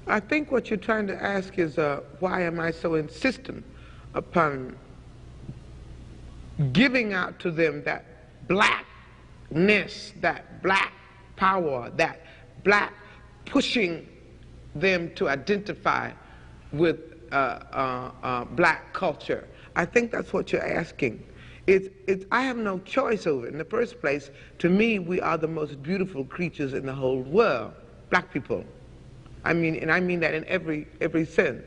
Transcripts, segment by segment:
I think what you're trying to ask is why am I so insistent upon giving out to them that blackness, that black power, that black pushing them to identify with black culture. I think that's what you're asking. I have no choice over it. In the first place, to me, we are the most beautiful creatures in the whole world, black people. I mean, and I mean that in every sense,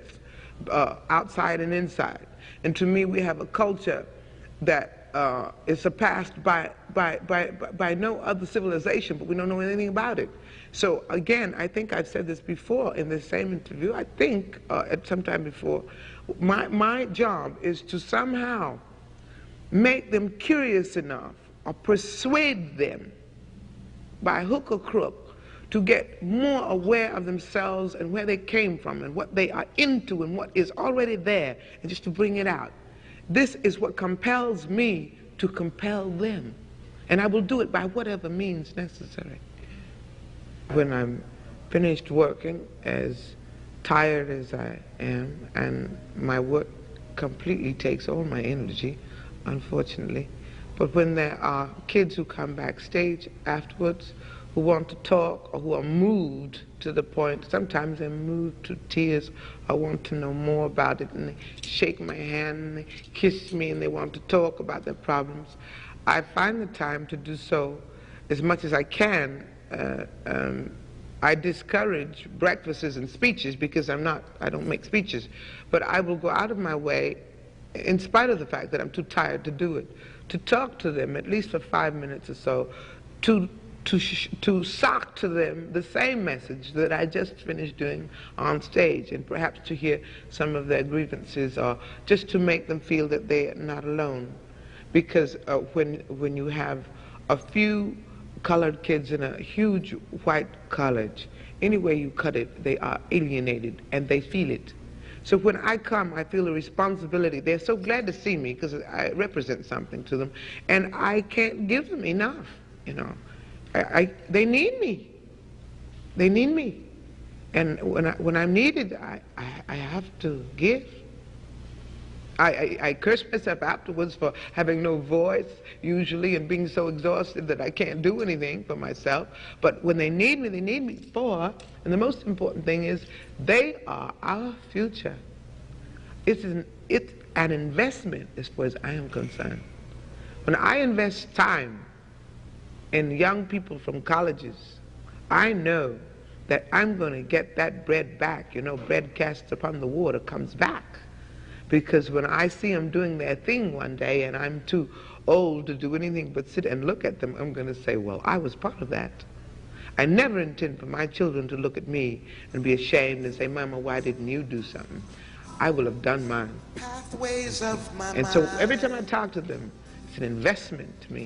outside and inside. And to me, we have a culture that is surpassed by no other civilization, but we don't know anything about it. So again, I think I've said this before in this same interview, I think at some time before, my job is to somehow make them curious enough or persuade them by hook or crook to get more aware of themselves and where they came from and what they are into and what is already there, and just to bring it out. This is what compels me to compel them, and I will do it by whatever means necessary. When I'm finished working, as tired as I am, and my work completely takes all my energy, unfortunately, but when there are kids who come backstage afterwards who want to talk or who are moved to the point, sometimes they're moved to tears, I want to know more about it, and they shake my hand and they kiss me and they want to talk about their problems, I find the time to do so as much as I can. I discourage breakfasts and speeches because I don't make speeches, but I will go out of my way, in spite of the fact that I'm too tired to do it, to talk to them at least for 5 minutes or so, to sock to them the same message that I just finished doing on stage, and perhaps to hear some of their grievances, or just to make them feel that they're not alone. Because when you have a few colored kids in a huge white college, any way you cut it, they are alienated and they feel it. So when I come, I feel a responsibility. They're so glad to see me because I represent something to them, and I can't give them enough, you know. They need me. They need me. And when I'm needed, I have to give. I curse myself afterwards for having no voice, usually, and being so exhausted that I can't do anything for myself. But when they need me for, and the most important thing is, they are our future. It's an investment as far as I am concerned. When I invest time in young people from colleges, I know that I'm going to get that bread back. You know, bread cast upon the water comes back. Because when I see them doing their thing one day and I'm too old to do anything but sit and look at them, I'm going to say, well, I was part of that. I never intend for my children to look at me and be ashamed and say, Mama, why didn't you do something? I will have done mine. And so every time I talk to them, it's an investment to me.